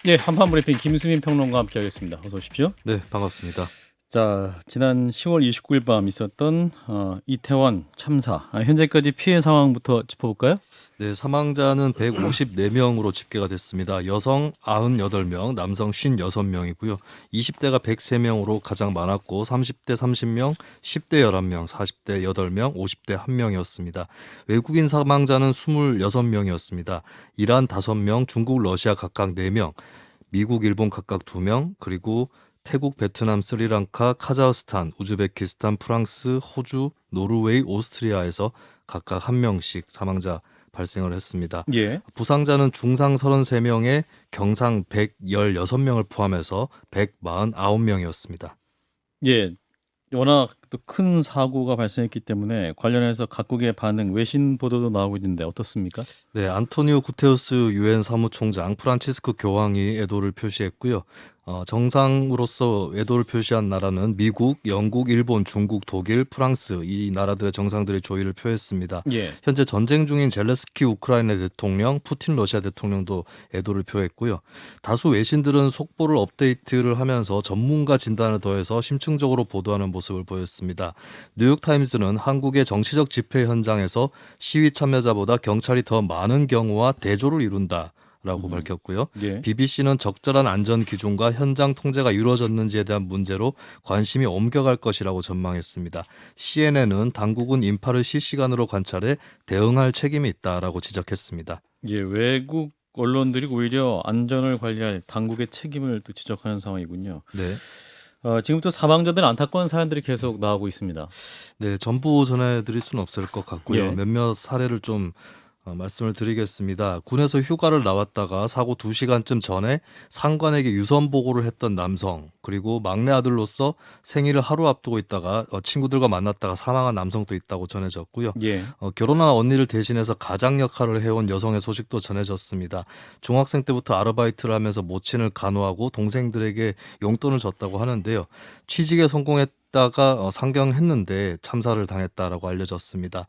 네, 한판 브리핑 김수민 평론가와 함께하겠습니다. 어서 오십시오. 네, 반갑습니다. 자, 지난 10월 29일 밤 있었던 이태원 참사, 현재까지 피해 상황부터 짚어볼까요? 네, 사망자는 154명으로 집계가 됐습니다. 여성 98명, 남성 56명이고요. 20대가 103명으로 가장 많았고 30대 30명, 10대 11명, 40대 8명, 50대 1명이었습니다. 외국인 사망자는 26명이었습니다. 이란 5명, 중국, 러시아 각각 4명, 미국, 일본 각각 2명, 그리고 태국, 베트남, 스리랑카, 카자흐스탄, 우즈베키스탄, 프랑스, 호주, 노르웨이, 오스트리아에서 각각 1명씩 사망자 발생을 했습니다. 예. 부상자는 중상 33명에 경상 116명을 포함해서 149명이었습니다. 예. 워낙 또 큰 사고가 발생했기 때문에 관련해서 각국의 반응, 외신 보도도 나오고 있는데 어떻습니까? 네, 안토니오 구테우스 유엔 사무총장, 프란치스코 교황이 애도를 표시했고요. 정상으로서 애도를 표시한 나라는 미국, 영국, 일본, 중국, 독일, 프랑스 이 나라들의 정상들이 조의를 표했습니다. 예. 현재 전쟁 중인 젤레스키 우크라이나 대통령, 푸틴 러시아 대통령도 애도를 표했고요. 다수 외신들은 속보를 업데이트를 하면서 전문가 진단을 더해서 심층적으로 보도하는 모습을 보였습니다. 뉴욕타임즈는 한국의 정치적 집회 현장에서 시위 참여자보다 경찰이 더 많은 경우와 대조를 이룬다. 라고 밝혔고요. 예. BBC는 적절한 안전 기준과 현장 통제가 이루어졌는지에 대한 문제로 관심이 옮겨갈 것이라고 전망했습니다. CNN은 당국은 인파를 실시간으로 관찰해 대응할 책임이 있다라고 지적했습니다. 예, 외국 언론들이 오히려 안전을 관리할 당국의 책임을 또 지적하는 상황이군요. 네. 지금 또 사망자들 안타까운 사연들이 계속 나오고 있습니다. 네, 전부 전해드릴 수는 없을 것 같고요. 예. 몇몇 사례를 좀 말씀을 드리겠습니다. 군에서 휴가를 나왔다가 사고 2시간쯤 전에 상관에게 유선 보고를 했던 남성, 그리고 막내 아들로서 생일을 하루 앞두고 있다가 친구들과 만났다가 사망한 남성도 있다고 전해졌고요. 예. 결혼한 언니를 대신해서 가장 역할을 해온 여성의 소식도 전해졌습니다. 중학생 때부터 아르바이트를 하면서 모친을 간호하고 동생들에게 용돈을 줬다고 하는데요. 취직에 성공했다가 상경했는데 참사를 당했다라고 알려졌습니다.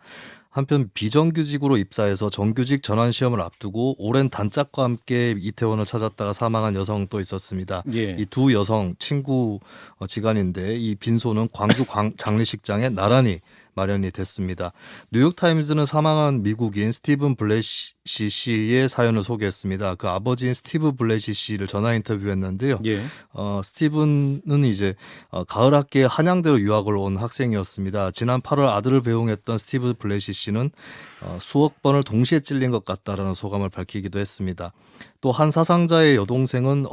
한편 비정규직으로 입사해서 정규직 전환 시험을 앞두고 오랜 단짝과 함께 이태원을 찾았다가 사망한 여성도 있었습니다. 예. 이 두 여성 친구 지간인데 이 빈소는 광주 장례식장에 나란히 마련이 됐습니다. 뉴욕타임즈는 사망한 미국인 스티븐 블래시 씨의 사연을 소개했습니다. 그 아버지인 스티브 블래시 씨를 전화 인터뷰했는데요. 예. 스티븐은 이제 가을 학기에 한양대로 유학을 온 학생이었습니다. 지난 8월 아들을 배웅했던 스티브 블래시 씨는 수억 번을 동시에 찔린 것 같다라는 소감을 밝히기도 했습니다. 또 한 사상자의 여동생은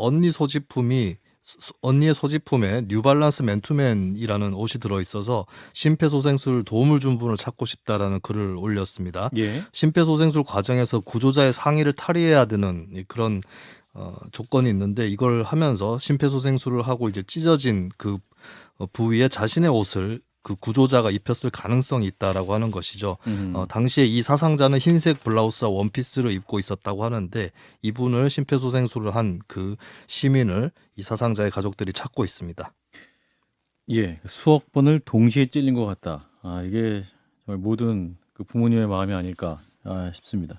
언니의 소지품에 뉴발란스 맨투맨이라는 옷이 들어있어서 심폐소생술 도움을 준 분을 찾고 싶다라는 글을 올렸습니다. 예. 심폐소생술 과정에서 구조자의 상의를 탈의해야 되는 그런 조건이 있는데 이걸 하면서 심폐소생술을 하고 이제 찢어진 그 부위에 자신의 옷을 그 구조자가 입혔을 가능성이 있다라고 하는 것이죠. 당시에 이 사상자는 흰색 블라우스와 원피스를 입고 있었다고 하는데 이분을 심폐소생술을 한 그 시민을 이 사상자의 가족들이 찾고 있습니다. 예, 수억 번을 동시에 찔린 것 같다. 이게 정말 모든 그 부모님의 마음이 아닐까 싶습니다.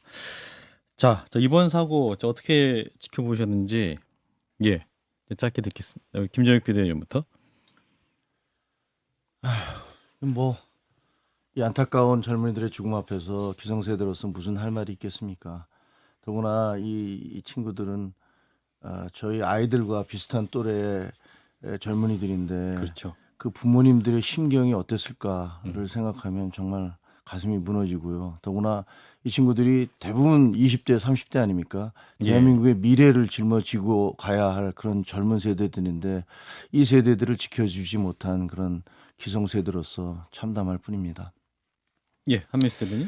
자, 이번 사고 어떻게 지켜보셨는지 예, 짧게 듣겠습니다. 김정익 비대위원부터. 뭐 이 안타까운 젊은이들의 죽음 앞에서 기성세대로서 무슨 할 말이 있겠습니까? 더구나 이 친구들은 저희 아이들과 비슷한 또래의 젊은이들인데 그렇죠. 그 부모님들의 심경이 어땠을까를 생각하면 정말 가슴이 무너지고요. 더구나 이 친구들이 대부분 20대, 30대 아닙니까? 예. 대한민국의 미래를 짊어지고 가야 할 그런 젊은 세대들인데 이 세대들을 지켜주지 못한 그런 기성세대로서 참담할 뿐입니다. 예, 한민수 대변인.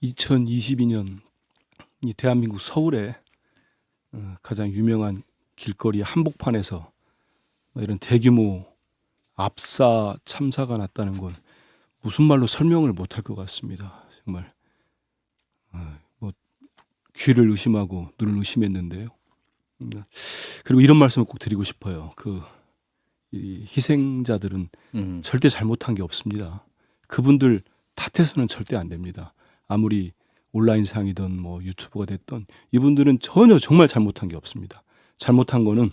2022년 이 대한민국 서울에 가장 유명한 길거리 한복판에서 이런 대규모 압사 참사가 났다는 건 무슨 말로 설명을 못할 것 같습니다. 정말 뭐 귀를 의심하고 눈을 의심했는데요. 그리고 이런 말씀을 꼭 드리고 싶어요. 이 희생자들은 절대 잘못한 게 없습니다. 그분들 탓해서는 절대 안 됩니다. 아무리 온라인상이든 뭐 유튜버가 됐던 이분들은 전혀 정말 잘못한 게 없습니다. 잘못한 거는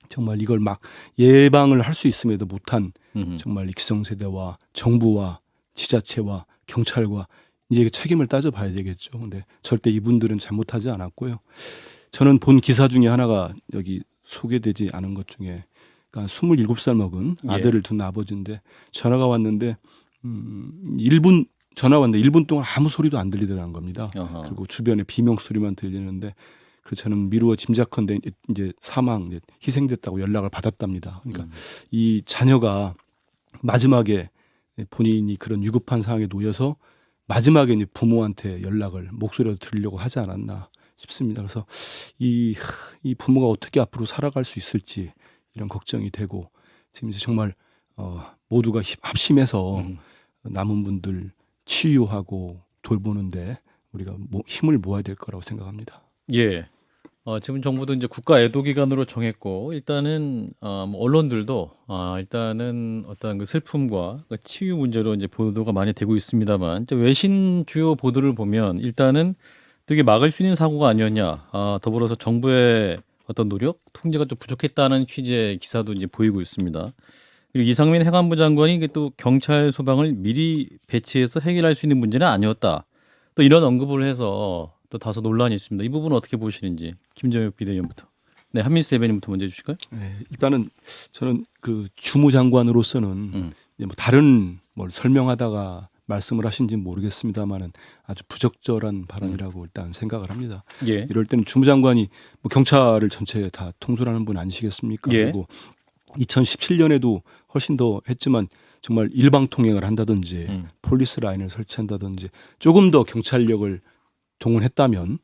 정말 이걸 막 예방을 할 수 있음에도 못한 정말 이 기성세대와 정부와 지자체와 경찰과 이제 책임을 따져봐야 되겠죠. 근데 절대 이분들은 잘못하지 않았고요. 저는 본 기사 중에 하나가 여기 소개되지 않은 것 중에 그러니까 27살 먹은 아들을 둔 아버지인데 전화가 왔는데 1분 전화 왔는데 1분 동안 아무 소리도 안 들리더라는 겁니다. 어허. 그리고 주변에 비명 소리만 들리는데 그래서 저는 미루어 짐작컨대 이제 사망, 희생됐다고 연락을 받았답니다. 그러니까 이 자녀가 마지막에 본인이 그런 위급한 상황에 놓여서 마지막에 이제 부모한테 연락을 목소리로 들으려고 하지 않았나 싶습니다. 그래서 이 부모가 어떻게 앞으로 살아갈 수 있을지 이런 걱정이 되고 지금 이제 정말 모두가 합심해서 남은 분들 치유하고 돌보는데 우리가 힘을 모아야 될 거라고 생각합니다. 예. 지금 정부도 이제 국가 애도 기간으로 정했고 일단은 뭐 언론들도 일단은 어떤 그 슬픔과 그 치유 문제로 이제 보도가 많이 되고 있습니다만 이제 외신 주요 보도를 보면 일단은 되게 막을 수 있는 사고가 아니었냐. 더불어서 정부의 어떤 노력, 통제가 좀 부족했다는 취지의 기사도 이제 보이고 있습니다. 그리고 이상민 행안부 장관이 이게 또 경찰 소방을 미리 배치해서 해결할 수 있는 문제는 아니었다. 또 이런 언급을 해서 또 다소 논란이 있습니다. 이 부분은 어떻게 보시는지 김정혁 비대위원부터. 네, 한민수 대변인부터 먼저 해주실까요? 네, 일단은 저는 그 주무장관으로서는 이제 뭐 다른 뭘 설명하다가 말씀을 하신지는 모르겠습니다만은 아주 부적절한 발언이라고 일단 생각을 합니다. 예. 이럴 때는 주무장관이 뭐 경찰을 전체 다 통솔하는 분 아니시겠습니까? 예. 그리고 2017년에도 훨씬 더 했지만 정말 일방 통행을 한다든지 폴리스 라인을 설치한다든지 조금 더 경찰력을 동원했다면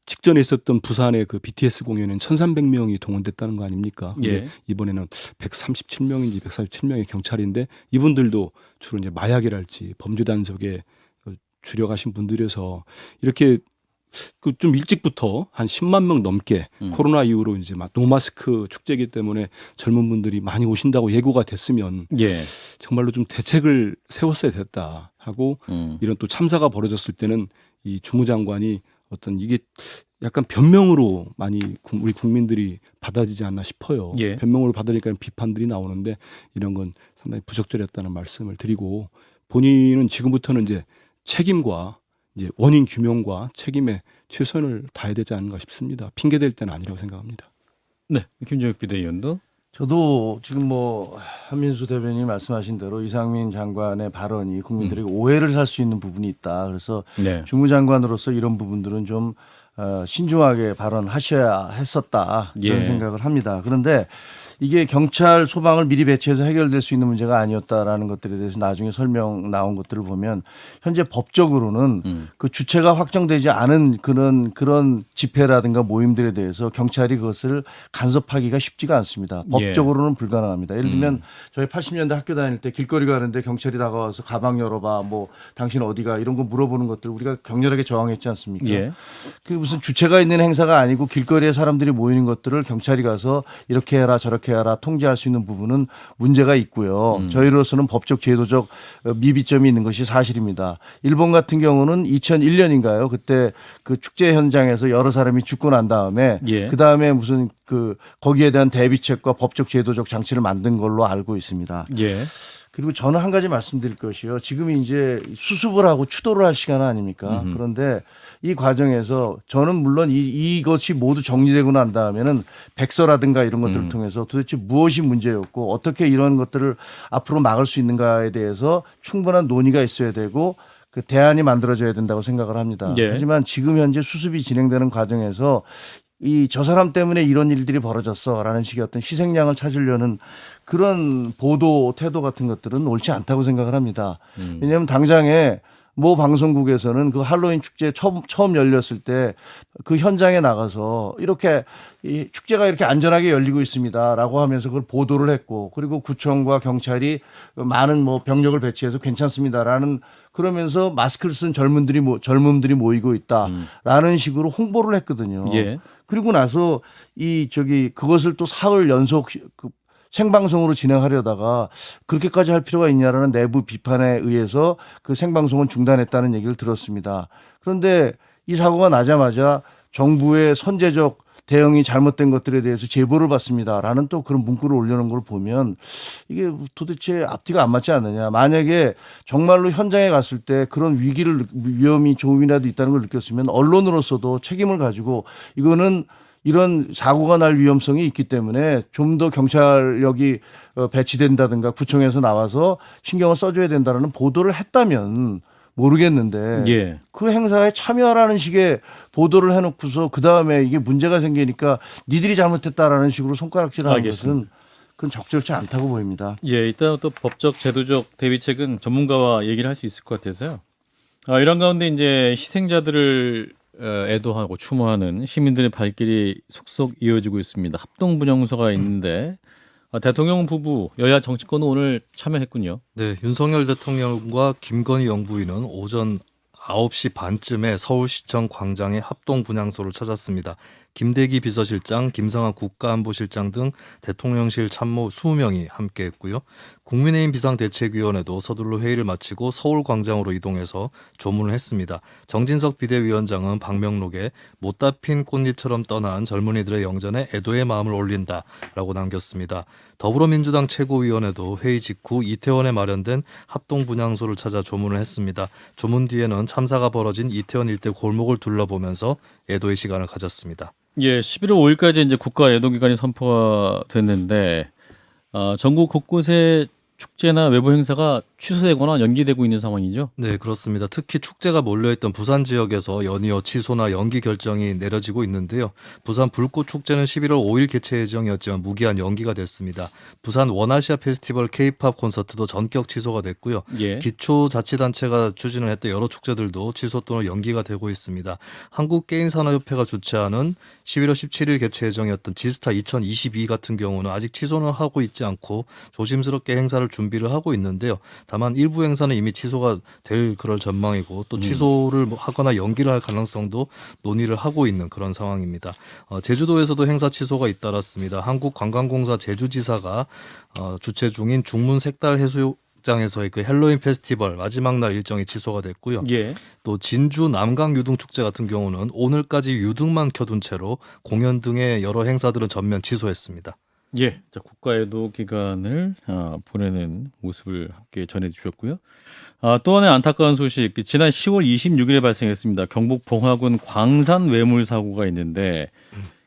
직전에 있었던 부산의 그 BTS 공연엔 1,300명이 동원됐다는 거 아닙니까? 근데 예. 이번에는 137명인지 147명의 경찰인데 이분들도 주로 이제 마약이랄지 범죄 단속에 주력하신 분들이어서 이렇게 그 좀 일찍부터 한 10만 명 넘게 코로나 이후로 이제 노마스크 축제이기 때문에 젊은 분들이 많이 오신다고 예고가 됐으면 예. 정말로 좀 대책을 세웠어야 됐다 하고 이런 또 참사가 벌어졌을 때는 이 주무장관이 어떤 이게 약간 변명으로 많이 우리 국민들이 받아들이지 않나 싶어요. 예. 변명으로 받으니까 비판들이 나오는데 이런 건 상당히 부적절했다는 말씀을 드리고 본인은 지금부터는 이제 책임과 이제 원인 규명과 책임에 최선을 다해야 되지 않는가 싶습니다. 핑계 댈 때는 아니라고 생각합니다. 네, 김정혁 비대위원도. 저도 지금 뭐 한민수 대변인이 말씀하신 대로 이상민 장관의 발언이 국민들에게 오해를 살 수 있는 부분이 있다. 그래서 네. 주무장관으로서 이런 부분들은 좀 신중하게 발언하셔야 했었다. 그런 예. 생각을 합니다. 그런데 이게 경찰 소방을 미리 배치해서 해결될 수 있는 문제가 아니었다라는 것들에 대해서 나중에 설명 나온 것들을 보면 현재 법적으로는 그 주체가 확정되지 않은 그런 집회라든가 모임들에 대해서 경찰이 그것을 간섭하기가 쉽지가 않습니다. 법적으로는 불가능합니다. 예를 들면 저희 80년대 학교 다닐 때 길거리 가는데 경찰이 다가와서 가방 열어봐 뭐 당신 어디가 이런 거 물어보는 것들 우리가 격렬하게 저항했지 않습니까? 예. 그 무슨 주체가 있는 행사가 아니고 길거리에 사람들이 모이는 것들을 경찰이 가서 이렇게 해라 저렇게 해라 통제할 수 있는 부분은 문제가 있고요. 저희로서는 법적 제도적 미비점이 있는 것이 사실입니다. 일본 같은 경우는 2001년인가요? 그때 그 축제 현장에서 여러 사람이 죽고 난 다음에 예. 그 다음에 무슨 그 거기에 대한 대비책과 법적 제도적 장치를 만든 걸로 알고 있습니다. 예. 그리고 저는 한 가지 말씀드릴 것이요. 지금 이제 수습을 하고 추도를 할 시간 아닙니까? 그런데 이 과정에서 저는 물론 이것이 모두 정리되고 난 다음에는 백서라든가 이런 것들을 통해서 도대체 무엇이 문제였고 어떻게 이런 것들을 앞으로 막을 수 있는가에 대해서 충분한 논의가 있어야 되고 그 대안이 만들어져야 된다고 생각을 합니다. 예. 하지만 지금 현재 수습이 진행되는 과정에서 저 사람 때문에 이런 일들이 벌어졌어라는 식의 어떤 희생양을 찾으려는 그런 보도 태도 같은 것들은 옳지 않다고 생각을 합니다. 왜냐하면 당장에 모 방송국에서는 그 할로윈 축제 처음 열렸을 때 그 현장에 나가서 이렇게 이 축제가 이렇게 안전하게 열리고 있습니다라고 하면서 그걸 보도를 했고 그리고 구청과 경찰이 많은 뭐 병력을 배치해서 괜찮습니다라는 그러면서 마스크를 쓴 젊음들이 모이고 있다라는 식으로 홍보를 했거든요. 예. 그리고 나서 그것을 또 사흘 연속 생방송으로 진행하려다가 그렇게까지 할 필요가 있냐라는 내부 비판에 의해서 그 생방송은 중단했다는 얘기를 들었습니다. 그런데 이 사고가 나자마자 정부의 선제적 대응이 잘못된 것들에 대해서 제보를 받습니다라는 또 그런 문구를 올려놓은 걸 보면 이게 도대체 앞뒤가 안 맞지 않느냐. 만약에 정말로 현장에 갔을 때 그런 위험이 조금이라도 있다는 걸 느꼈으면 언론으로서도 책임을 가지고 이거는 이런 사고가 날 위험성이 있기 때문에 좀 더 경찰력이 배치된다든가 구청에서 나와서 신경을 써줘야 된다는 보도를 했다면 모르겠는데 예. 그 행사에 참여하라는 식의 보도를 해놓고서 그 다음에 이게 문제가 생기니까 니들이 잘못했다라는 식으로 손가락질하는 알겠습니다. 것은 그건 적절치 않다고 보입니다. 예, 이따 또 법적 제도적 대비책은 전문가와 얘기를 할 수 있을 것 같아서요. 이런 가운데 이제 희생자들을 애도하고 추모하는 시민들의 발길이 속속 이어지고 있습니다. 합동분향소가 있는데 대통령 부부 여야 정치권은 오늘 참여했군요. 네, 윤석열 대통령과 김건희 영부인은 오전 9시 반쯤에 서울시청 광장의 합동분향소를 찾았습니다. 김대기 비서실장, 김성한 국가안보실장 등 대통령실 참모 20명이 함께했고요. 국민의힘 비상대책위원회도 서둘러 회의를 마치고 서울광장으로 이동해서 조문을 했습니다. 정진석 비대위원장은 방명록에 못다 핀 꽃잎처럼 떠난 젊은이들의 영전에 애도의 마음을 올린다라고 남겼습니다. 더불어민주당 최고위원회도 회의 직후 이태원에 마련된 합동분향소를 찾아 조문을 했습니다. 조문 뒤에는 참사가 벌어진 이태원 일대 골목을 둘러보면서 애도의 시간을 가졌습니다. 예, 11월 5일까지 이제 국가 애도 기간이 선포가 됐는데 전국 곳곳에 축제나 외부 행사가 취소되거나 연기되고 있는 상황이죠. 네, 그렇습니다. 특히 축제가 몰려있던 부산 지역에서 연이어 취소나 연기 결정이 내려지고 있는데요. 부산 불꽃축제는 11월 5일 개최 예정이었지만 무기한 연기가 됐습니다. 부산 원아시아 페스티벌 K-팝 콘서트도 전격 취소가 됐고요. 예. 기초자치단체가 추진을 했던 여러 축제들도 취소 또는 연기가 되고 있습니다. 한국게임산업협회가 주최하는 11월 17일 개최 예정이었던 지스타 2022 같은 경우는 아직 취소는 하고 있지 않고 조심스럽게 행사를 준비를 하고 있는데요. 다만 일부 행사는 이미 취소가 될 그럴 전망이고 또 취소를 하거나 연기를 할 가능성도 논의를 하고 있는 그런 상황입니다. 제주도에서도 행사 취소가 잇따랐습니다. 한국관광공사 제주지사가 주최 중인 중문 색달 해수욕장에서의 그 헬로윈 페스티벌 마지막 날 일정이 취소가 됐고요. 예. 또 진주 남강 유등축제 같은 경우는 오늘까지 유등만 켜둔 채로 공연 등의 여러 행사들은 전면 취소했습니다. 예, 자, 국가애도 기간을 보내는 모습을 함께 전해주셨고요. 또 하나의 안타까운 소식, 지난 10월 26일에 발생했습니다. 경북 봉화군 광산 외물 사고가 있는데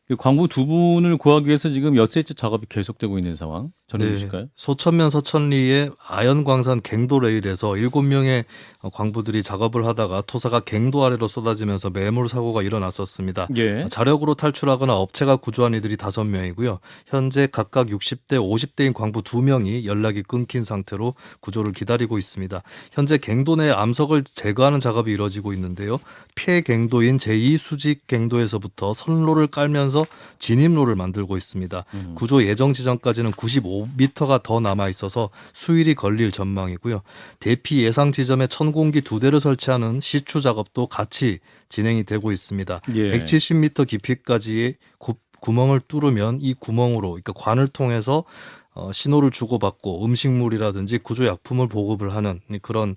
그 광부 두 분을 구하기 위해서 지금 엿새째 작업이 계속되고 있는 상황 전해주실까요? 소천면 서천리의 아연광산 갱도 레일에서 7명의 광부들이 작업을 하다가 토사가 갱도 아래로 쏟아지면서 매몰 사고가 일어났었습니다. 예. 자력으로 탈출하거나 업체가 구조한 이들이 5명이고요. 현재 각각 60대, 50대인 광부 2명이 연락이 끊긴 상태로 구조를 기다리고 있습니다. 현재 갱도 내 암석을 제거하는 작업이 이루어지고 있는데요. 피해 갱도인 제2수직 갱도에서부터 선로를 깔면서 진입로를 만들고 있습니다. 구조 예정 지점까지는 95m가 더 남아 있어서 수일이 걸릴 전망이고요. 대피 예상 지점에 천공기 2대를 설치하는 시추 작업도 같이 진행이 되고 있습니다. 예. 170m 깊이까지의 구멍을 뚫으면 이 구멍으로, 그러니까 관을 통해서 신호를 주고받고 음식물이라든지 구조약품을 보급을 하는 그런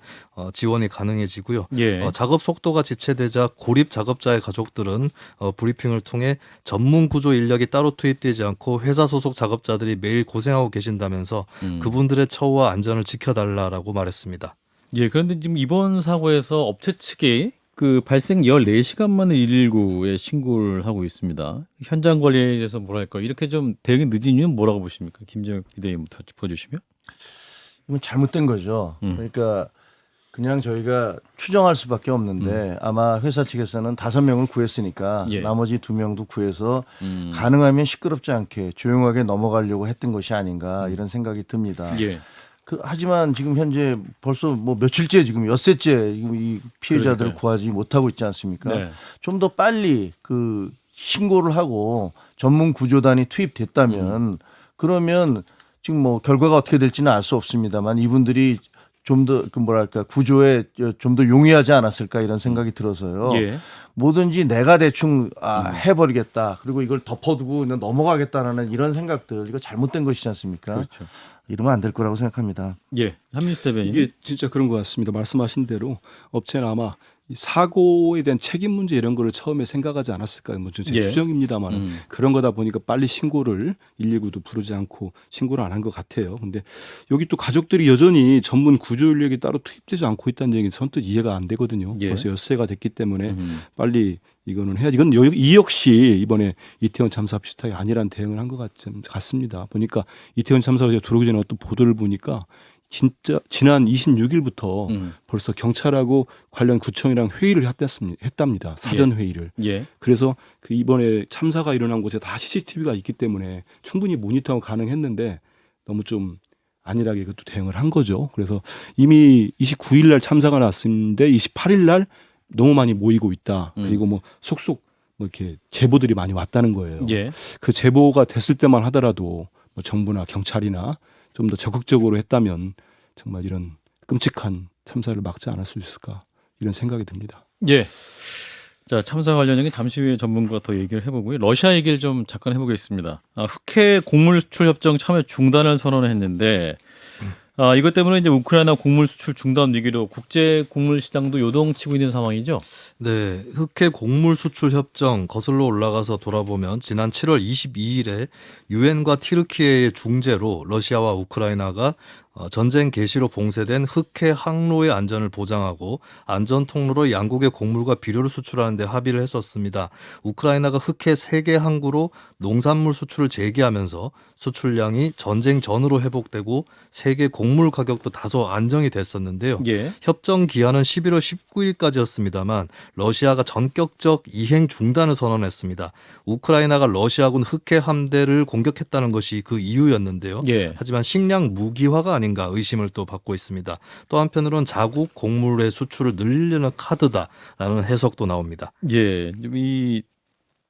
지원이 가능해지고요. 예. 작업 속도가 지체되자 고립 작업자의 가족들은 브리핑을 통해 전문 구조 인력이 따로 투입되지 않고 회사 소속 작업자들이 매일 고생하고 계신다면서 그분들의 처우와 안전을 지켜달라라고 말했습니다. 예, 그런데 지금 이번 사고에서 업체 측이 그 발생 14시간 만에 119에 신고를 하고 있습니다. 현장 관리에 대해서 뭐랄까 이렇게 좀 대응이 늦은 이유는 뭐라고 보십니까? 김재혁 비대위부터 짚어주시면. 이건 잘못된 거죠. 그러니까 그냥 저희가 추정할 수밖에 없는데 아마 회사 측에서는 5명을 구했으니까 예. 나머지 2명도 구해서 가능하면 시끄럽지 않게 조용하게 넘어가려고 했던 것이 아닌가 이런 생각이 듭니다. 예. 하지만 지금 현재 벌써 뭐 며칠째 지금 엿새째 지금 이 피해자들을 그러니까요. 구하지 못하고 있지 않습니까? 네. 좀 더 빨리 그 신고를 하고 전문 구조단이 투입됐다면 그러면 지금 뭐 결과가 어떻게 될지는 알 수 없습니다만 이분들이 좀 더 그 뭐랄까 구조에 좀 더 용이하지 않았을까 이런 생각이 들어서요. 예. 뭐든지 내가 대충 해버리겠다. 그리고 이걸 덮어두고 그냥 넘어가겠다라는 이런 생각들 이거 잘못된 것이지 않습니까? 그렇죠. 이러면 안 될 거라고 생각합니다. 예. 한민수 대변인. 이게 진짜 그런 것 같습니다. 말씀하신 대로 업체는 아마 이 사고에 대한 책임 문제 이런 거를 처음에 생각하지 않았을까요? 뭐 제 예. 추정입니다만 그런 거다 보니까 빨리 신고를 119도 부르지 않고 신고를 안 한 것 같아요. 근데 여기 또 가족들이 여전히 전문 구조 인력이 따로 투입되지 않고 있다는 얘기는 선뜻 이해가 안 되거든요. 예. 벌써 엿새가 됐기 때문에 빨리 이거는 해야지. 이건 이 역시 이번에 이태원 참사 비슷하게 안일한 대응을 한 것 같습니다. 보니까 이태원 참사가 제가 들어오기 전에 어떤 보도를 보니까 진짜 지난 26일부터 벌써 경찰하고 관련 구청이랑 회의를 했답니다. 사전 회의를. 예. 그래서 그 이번에 참사가 일어난 곳에 다 CCTV가 있기 때문에 충분히 모니터가 가능했는데 너무 좀 안일하게 그것도 대응을 한 거죠. 그래서 이미 29일 날 참사가 났는데 28일 날 너무 많이 모이고 있다. 그리고 뭐 속속 뭐 이렇게 제보들이 많이 왔다는 거예요. 예. 그 제보가 됐을 때만 하더라도 뭐 정부나 경찰이나 좀 더 적극적으로 했다면 정말 이런 끔찍한 참사를 막지 않을 수 있을까 이런 생각이 듭니다. 예. 자, 참사 관련 얘기 잠시 후에 전문가가 더 얘기를 해보고요. 러시아 얘기를 좀 잠깐 해보겠습니다. 흑해 곡물 수출 협정 참여 중단을 선언했는데 이것 때문에 이제 우크라이나 곡물 수출 중단 위기로 국제 곡물 시장도 요동치고 있는 상황이죠. 네, 흑해 곡물 수출 협정 거슬러 올라가서 돌아보면 지난 7월 22일에 유엔과 튀르키예의 중재로 러시아와 우크라이나가 전쟁 개시로 봉쇄된 흑해 항로의 안전을 보장하고 안전 통로로 양국의 곡물과 비료를 수출하는 데 합의를 했었습니다. 우크라이나가 흑해 3개 항구로 농산물 수출을 재개하면서 수출량이 전쟁 전으로 회복되고 세계 곡물 가격도 다소 안정이 됐었는데요. 예. 협정 기한은 11월 19일까지였습니다만 러시아가 전격적 이행 중단을 선언했습니다. 우크라이나가 러시아군 흑해 함대를 공격했다는 것이 그 이유였는데요. 예. 하지만 식량 무기화가 아닌가 의심을 또 받고 있습니다. 또 한편으로는 자국 곡물의 수출을 늘리려는 카드다라는 해석도 나옵니다. 예. 이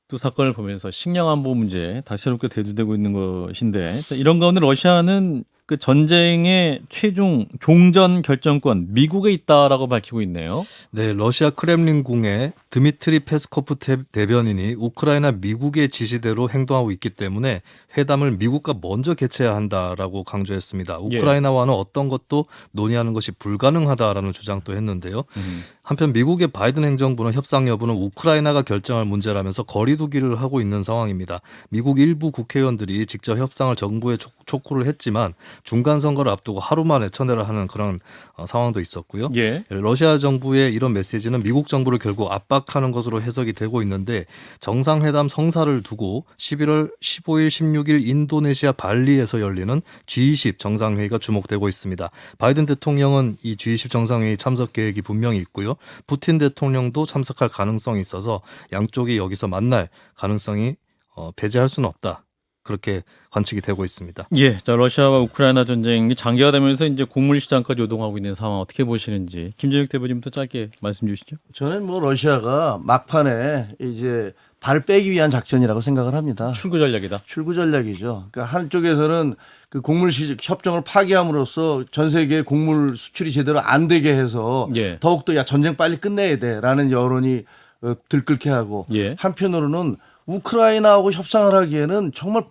또 사건을 보면서 식량 안보 문제 다시 새롭게 대두되고 있는 것인데 이런 가운데 러시아는 그 전쟁의 최종 종전 결정권 미국에 있다라고 밝히고 있네요. 네, 러시아 크렘린궁의 드미트리 페스코프 대변인이 우크라이나 미국의 지시대로 행동하고 있기 때문에 회담을 미국과 먼저 개최해야 한다라고 강조했습니다. 우크라이나와는 어떤 것도 논의하는 것이 불가능하다라는 주장도 했는데요. 한편 미국의 바이든 행정부는 협상 여부는 우크라이나가 결정할 문제라면서 거리두기를 하고 있는 상황입니다. 미국 일부 국회의원들이 직접 협상을 정부에 촉구를 했지만 중간 선거를 앞두고 하루 만에 철회를 하는 그런 상황도 있었고요. 예. 러시아 정부의 이런 메시지는 미국 정부를 결국 압박하는 것으로 해석이 되고 있는데 정상회담 성사를 두고 11월 15일, 16일 인도네시아 발리에서 열리는 G20 정상회의가 주목되고 있습니다. 바이든 대통령은 이 G20 정상회의 참석 계획이 분명히 있고요. 푸틴 대통령도 참석할 가능성이 있어서 양쪽이 여기서 만날 가능성이 배제할 수는 없다. 그렇게 관측이 되고 있습니다. 예, 자 러시아와 우크라이나 전쟁이 장기화되면서 이제 곡물 시장까지 요동하고 있는 상황 어떻게 보시는지 김재욱 대변인부터 짧게 말씀 주시죠. 저는 뭐 러시아가 막판에 이제 발 빼기 위한 작전이라고 생각을 합니다. 출구 전략이다. 출구 전략이죠. 그러니까 한쪽에서는 그 곡물 협정을 파기함으로써 전 세계 곡물 수출이 제대로 안 되게 해서 예. 더욱더 야 전쟁 빨리 끝내야 돼라는 여론이 들끓게 하고 예. 한편으로는 우크라이나하고 협상을 하기에는 정말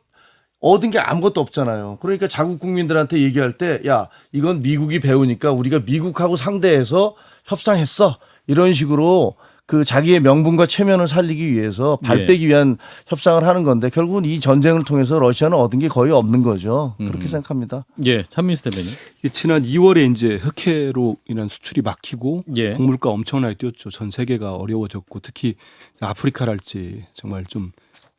얻은 게 아무것도 없잖아요. 그러니까 자국 국민들한테 얘기할 때 야 이건 미국이 배우니까 우리가 미국하고 상대해서 협상했어 이런 식으로 그 자기의 명분과 체면을 살리기 위해서 발 빼기 위한 협상을 하는 건데 결국은 이 전쟁을 통해서 러시아는 얻은 게 거의 없는 거죠. 그렇게 생각합니다. 예, 한민수 대변인. 지난 2월에 이제 흑해로 인한 수출이 막히고 예. 곡물가 엄청나게 뛰었죠. 전 세계가 어려워졌고 특히 아프리카랄지 정말 좀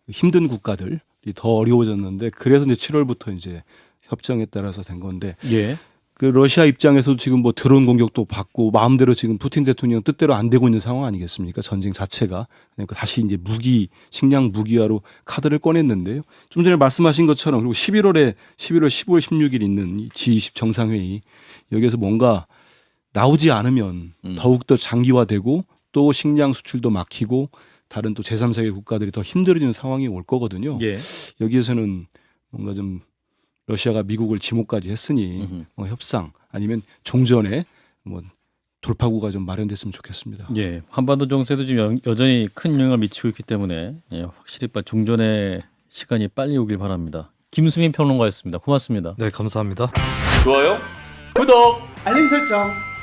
힘든 국가들이 더 어려워졌는데 그래서 이제 7월부터 이제 협정에 따라서 된 건데 예. 그 러시아 입장에서도 지금 뭐 드론 공격도 받고 마음대로 지금 푸틴 대통령 뜻대로 안 되고 있는 상황 아니겠습니까? 전쟁 자체가 그러니까 다시 이제 식량 무기화로 카드를 꺼냈는데요. 좀 전에 말씀하신 것처럼 그리고 11월 15일, 16일 있는 이 G20 정상회의 여기에서 뭔가 나오지 않으면 더욱더 장기화되고 또 식량 수출도 막히고 다른 또 제3세계 국가들이 더 힘들어지는 상황이 올 거거든요. 예. 여기에서는 뭔가 좀 러시아가 미국을 지목까지 했으니 음흠. 협상 아니면 종전에 뭐 돌파구가 좀 마련됐으면 좋겠습니다. 예, 한반도 정세도 지금 여전히 큰 영향을 미치고 있기 때문에 예, 확실히 종전의 시간이 빨리 오길 바랍니다. 김수민 평론가였습니다. 고맙습니다. 네, 감사합니다. 좋아요, 구독. 알림 설정.